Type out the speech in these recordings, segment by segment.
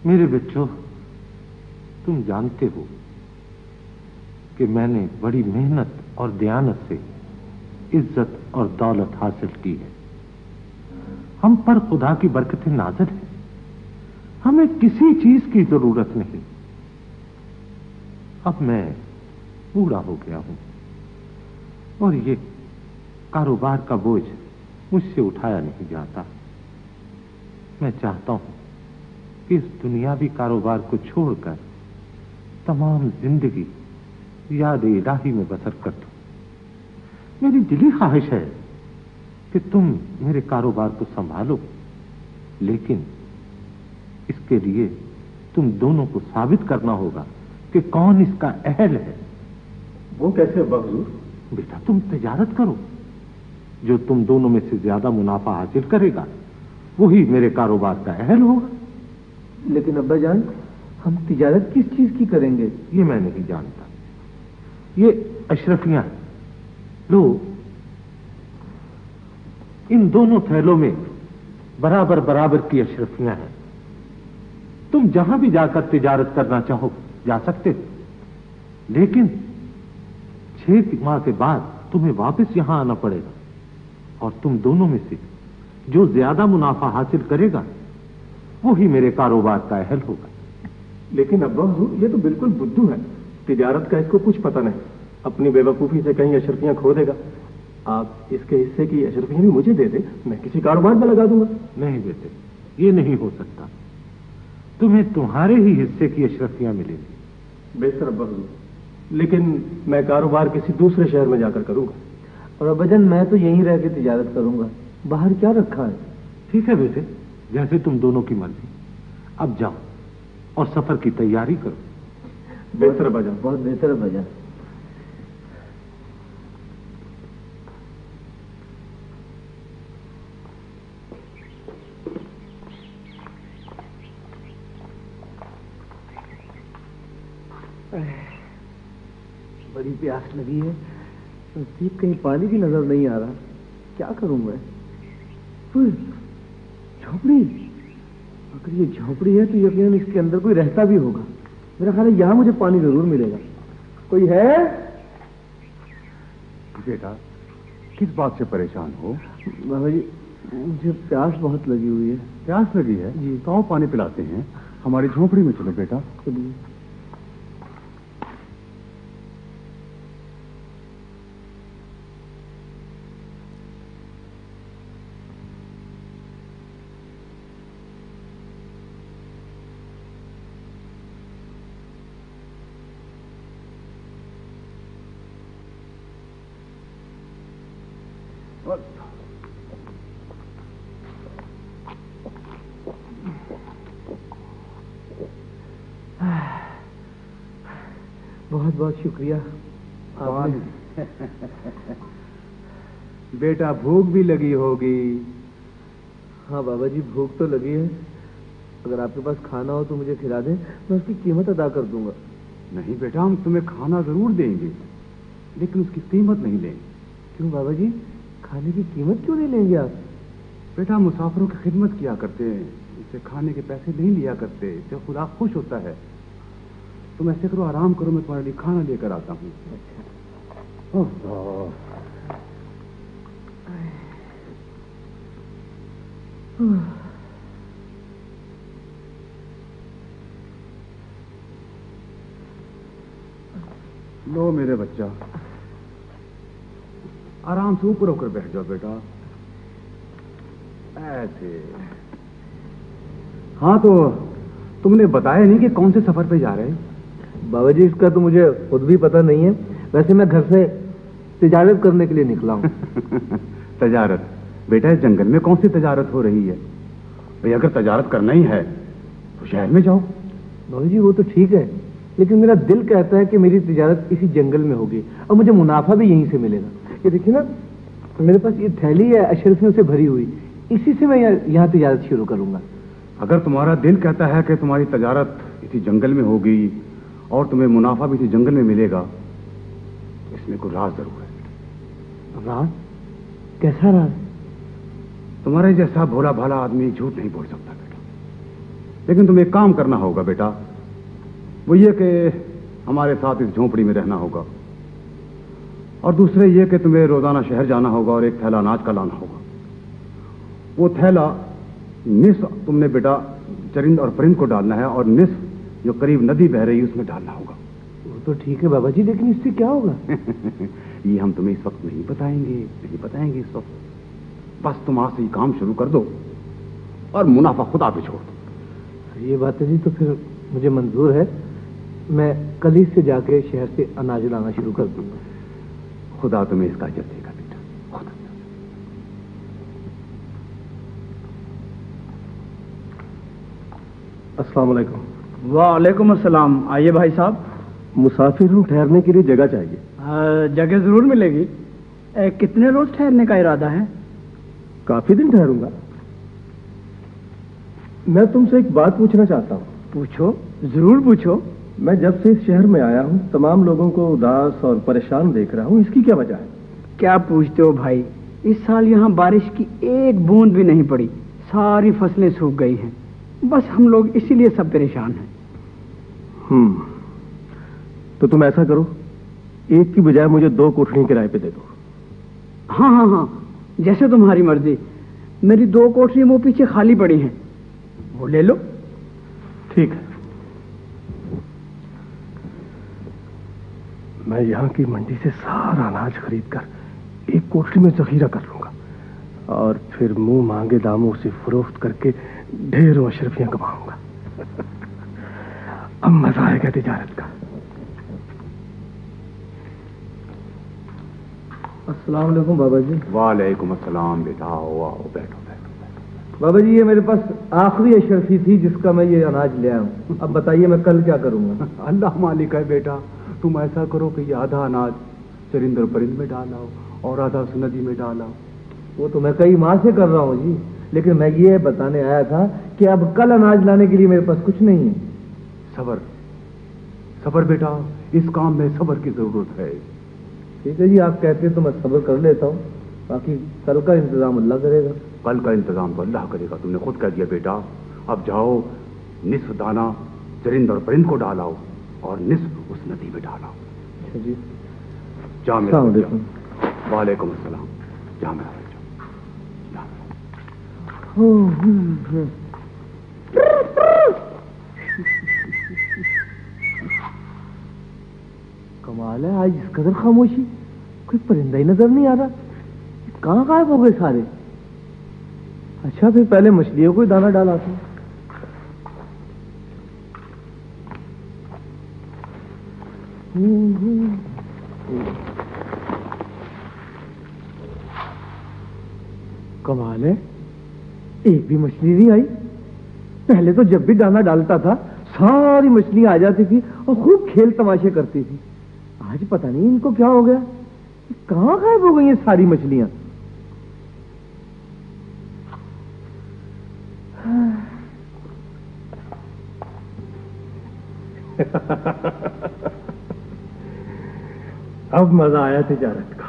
میرے بچوں، تم جانتے ہو کہ میں نے بڑی محنت اور دیانت سے عزت اور دولت حاصل کی ہے۔ ہم پر خدا کی برکتیں نازل ہیں، ہمیں کسی چیز کی ضرورت نہیں۔ اب میں بوڑھا ہو گیا ہوں اور یہ کاروبار کا بوجھ مجھ سے اٹھایا نہیں جاتا۔ میں چاہتا ہوں کہ اس دنیاوی کاروبار کو چھوڑ کر تمام زندگی یاد الہی میں بسر کر دوں۔ میری دلی خواہش ہے کہ تم میرے کاروبار کو سنبھالو، لیکن اس کے لیے تم دونوں کو ثابت کرنا ہوگا کہ کون اس کا اہل ہے۔ وہ کیسے حضور؟ بیٹا، تم تجارت کرو، جو تم دونوں میں سے زیادہ منافع حاصل کرے گا وہی میرے کاروبار کا اہل ہوگا۔ لیکن ابا جان، ہم تجارت کس چیز کی کریں گے؟ یہ میں نہیں جانتا، یہ اشرفیاں ہیں۔ لو، ان دونوں تھیلوں میں برابر برابر کی اشرفیاں ہیں۔ تم جہاں بھی جا کر تجارت کرنا چاہو جا سکتے ہو، لیکن 6 ماہ کے بعد تمہیں واپس یہاں آنا پڑے گا، اور تم دونوں میں سے جو زیادہ منافع حاصل کرے گا وہی میرے کاروبار کا اہل ہوگا۔ لیکن ابا حضور، یہ تو بالکل بدھو ہے، تجارت کا اس کو کچھ پتہ نہیں، اپنی بے وقوفی سے کہیں اشرفیاں کھو دے گا۔ آپ اس کے حصے کی اشرفیاں بھی مجھے دے دیں، میں کسی کاروبار میں لگا دوں گا۔ نہیں بیٹے، یہ نہیں ہو سکتا، تمہیں تمہارے ہی حصے کی اشرفیاں ملیں گی۔ بہتر ابا حضور، لیکن میں کاروبار کسی دوسرے شہر میں جا کر کروں گا۔ اور ابا جان، میں تو یہیں رہ کے تجارت کروں گا، باہر کیا رکھا ہے؟ ٹھیک ہے بیٹے، جیسے تم دونوں کی مرضی۔ اب جاؤ اور سفر کی تیاری کرو۔ بہتر ابا جان، بہت بہتر ابا جان۔ بڑی پیاس لگی ہے، نزدیک کہیں پانی بھی نظر نہیں آ رہا، کیا کروں میں؟ جھونپڑی، اگر یہ جھونپڑی ہے تو یقیناً اس کے اندر کوئی رہتا بھی ہوگا۔ میرا خیال ہے یہاں مجھے پانی ضرور ملے گا۔ کوئی ہے؟ بیٹا، کس بات سے پریشان ہو؟ بابا جی، مجھے پیاس بہت لگی ہوئی ہے۔ پیاس لگی ہے جی۔ تو آؤ پانی پلاتے ہیں، ہماری جھونپڑی میں چلو بیٹا۔ چلیے۔ بہت بہت شکریہ بیٹا، بھوک بھی لگی ہوگی؟ ہاں بابا جی، بھوک تو لگی ہے، اگر آپ کے پاس کھانا ہو تو مجھے کھلا دیں، میں اس کی قیمت ادا کر دوں گا۔ نہیں بیٹا، ہم تمہیں کھانا ضرور دیں گے، لیکن اس کی قیمت نہیں لیں گے۔ کیوں بابا جی، کھانے کی قیمت کیوں نہیں لیں گے آپ؟ بیٹا، مسافروں کی خدمت کیا کرتے ہیں، اس سے کھانے کے پیسے نہیں لیا کرتے، اس سے خدا خوش ہوتا ہے۔ تم ایسے کرو، آرام کرو، میں تمہارے لیے کھانا لے کر آتا ہوں۔ لو میرے بچہ، آرام سے اوپر ہو کر بیٹھ جاؤ بیٹا، ایسے۔ ہاں، تو تم نے بتایا نہیں کہ کون سے سفر پہ جا رہے ہیں؟ بابا جی، اس کا تو مجھے خود بھی پتہ نہیں ہے، ویسے میں گھر سے تجارت کرنے کے لیے نکلا ہوں۔ تجارت؟ بیٹا، اس جنگل میں کون سی تجارت ہو رہی ہے؟ بھئی اگر تجارت کرنا ہی ہے تو شہر میں جاؤ۔ بابا جی، وہ تو ٹھیک ہے، لیکن میرا دل کہتا ہے کہ میری تجارت اسی جنگل میں ہوگی اور مجھے منافع بھی یہیں سے ملے گا۔ یہ دیکھیے نا، میرے پاس یہ تھیلی ہے اشرفیوں سے بھری ہوئی، اسی سے میں یہاں تجارت شروع کروں گا۔ اگر تمہارا دل کہتا ہے کہ تمہاری تجارت اسی جنگل میں ہوگی اور تمہیں منافع بھی اسی جنگل میں ملے گا، اس میں کوئی راز ضرور ہے۔ راز؟ کیسا راز؟ تمہارے جیسا بھولا بھالا آدمی جھوٹ نہیں بول سکتا بیٹا۔ لیکن تمہیں ایک کام کرنا ہوگا بیٹا، وہ یہ کہ ہمارے ساتھ اس جھونپڑی میں رہنا ہوگا، اور دوسرے یہ کہ تمہیں روزانہ شہر جانا ہوگا اور ایک تھیلا اناج کا لانا ہوگا۔ وہ تھیلا نصف تم نے بیٹا چرند اور پرند کو ڈالنا ہے، اور نصف جو قریب ندی بہ رہی ہے اس میں ڈالنا ہوگا۔ وہ تو ٹھیک ہے بابا جی، لیکن اس سے کیا ہوگا؟ یہ ہم تمہیں اس وقت نہیں بتائیں گے اس وقت، بس تم آج سے یہ کام شروع کر دو اور منافع خدا پہ چھوڑ دو۔ یہ بات ہے جی، تو پھر مجھے منظور ہے، میں کل ہی سے جا کے شہر سے اناج لانا شروع کر دوں گا۔ خدا تمہیں اس کا اجر دے گا بیٹا، خدا۔ السلام علیکم۔ وعلیکم السلام، آئیے بھائی صاحب۔ مسافر ہوں، ٹھہرنے کے لیے جگہ چاہیے۔ جگہ ضرور ملے گی۔ کتنے روز ٹھہرنے کا ارادہ ہے؟ کافی دن ٹھہروں گا۔ میں تم سے ایک بات پوچھنا چاہتا ہوں۔ پوچھو، ضرور پوچھو۔ میں جب سے اس شہر میں آیا ہوں تمام لوگوں کو اداس اور پریشان دیکھ رہا ہوں، اس کی کیا وجہ ہے؟ کیا پوچھتے ہو بھائی، اس سال یہاں بارش کی ایک بوند بھی نہیں پڑی، ساری فصلیں سوکھ گئی ہیں، بس ہم لوگ اسی لیے سب پریشان ہیں۔ تو تم ایسا کرو، ایک کی بجائے مجھے 2 کوٹھڑیاں کرائے پہ دے دو۔ ہاں، جیسے تمہاری مرضی۔ میری 2 کوٹھریاں وہ پیچھے خالی پڑی ہیں، وہ لے لو۔ ٹھیک ہے، میں یہاں کی منڈی سے سارا اناج خرید کر ایک کوٹھڑی میں ذخیرہ کر لوں گا، اور پھر منہ مانگے داموں سے فروخت کر کے ڈھیروں اشرفیاں کماؤں گا۔ اب مزہ آئے گا تجارت کا۔ السلام علیکم بابا جی۔ وعلیکم السلام بیٹا، آؤ بیٹھو۔ بابا جی یہ میرے پاس آخری اشرفی تھی جس کا میں یہ اناج لے آیا ہوں، اب بتائیے میں کل کیا کروں گا؟ اللہ مالک ہے بیٹا، تم ایسا کرو کہ یہ آدھا اناج چرند اور پرند میں ڈالاؤ اور آدھا اس ندی میں ڈالاؤ۔ وہ تو میں کئی ماہ سے کر رہا ہوں جی، لیکن میں یہ بتانے آیا تھا کہ اب کل اناج لانے کے لیے میرے پاس کچھ نہیں ہے۔ صبر بیٹا، اس کام میں صبر کی ضرورت ہے۔ ٹھیک ہے جی، آپ کہتے ہیں تو میں صبر کر لیتا ہوں، باقی کل کا انتظام اللہ کرے گا۔ کل کا انتظام تو اللہ کرے گا، تم نے خود کہہ دیا بیٹا۔ اب جاؤ، نصف دانہ چرند اور پرند کو ڈالاؤ اور نصف اس ندی میں ڈالاؤ۔ اچھا جی، جا میرا السلام بچہ۔ علیکم۔ وعلیکم السلام، جا میرا بچہ۔ کمال ہے، آج اس قدر خاموشی، کوئی پرندہ ہی نظر نہیں آ رہا، کہاں غائب ہو گئے سارے؟ اچھا پھر پہلے مچھلیوں کو ہی دانہ ڈالا تھا۔ کمال ہے، ایک بھی مچھلی نہیں آئی۔ پہلے تو جب بھی دانہ ڈالتا تھا ساری مچھلیاں آ جاتی تھی اور خوب کھیل تماشے کرتی تھی، آج پتہ نہیں ان کو کیا ہو گیا، کہاں غائب ہو گئی ہیں ساری مچھلیاں؟ اب مزہ آیا تجارت کا۔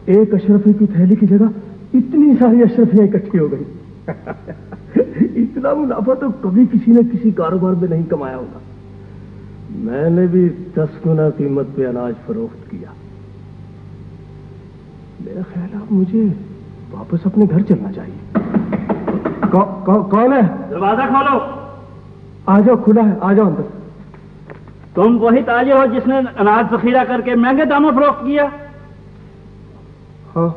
ایک اشرفی کی تھیلی کی جگہ اتنی ساری اشرفیاں اکٹھی ہو گئی۔ اتنا منافع تو کبھی کسی نے کسی کاروبار میں نہیں کمایا ہوگا۔ میں نے بھی 10 گنا قیمت پہ اناج فروخت کیا۔ میرا خیال اب مجھے واپس اپنے گھر چلنا چاہیے۔ کون ہے؟ دروازہ کھولو۔ آ جاؤ، کھلا ہے، آ جاؤ اندر۔ تم وہی تاجر ہو جس نے اناج ذخیرہ کر کے مہنگے داموں فروخت کیا؟ ہاں۔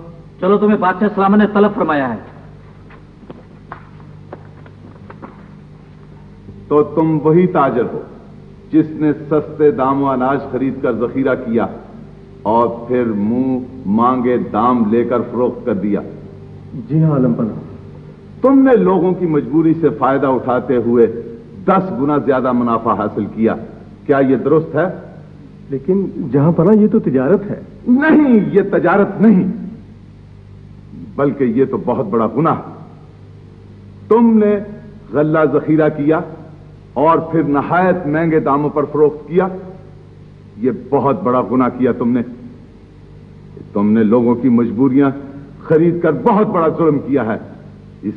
چلو، تمہیں بادشاہ سلامت نے طلب فرمایا ہے۔ تو تم وہی تاجر ہو جس نے سستے داموں اناج خرید کر ذخیرہ کیا اور پھر منہ مانگے دام لے کر فروخت کر دیا؟ جی ہاں عالم پناہ۔ تم نے لوگوں کی مجبوری سے فائدہ اٹھاتے ہوئے 10 گنا زیادہ منافع حاصل کیا، کیا یہ درست ہے؟ لیکن جہاں پناہ یہ تو تجارت ہے۔ نہیں، یہ تجارت نہیں، بلکہ یہ تو بہت بڑا گناہ۔ تم نے غلہ ذخیرہ کیا اور پھر نہایت مہنگے داموں پر فروخت کیا، یہ بہت بڑا گناہ کیا تم نے۔ تم نے لوگوں کی مجبوریاں خرید کر بہت بڑا ظلم کیا ہے، اس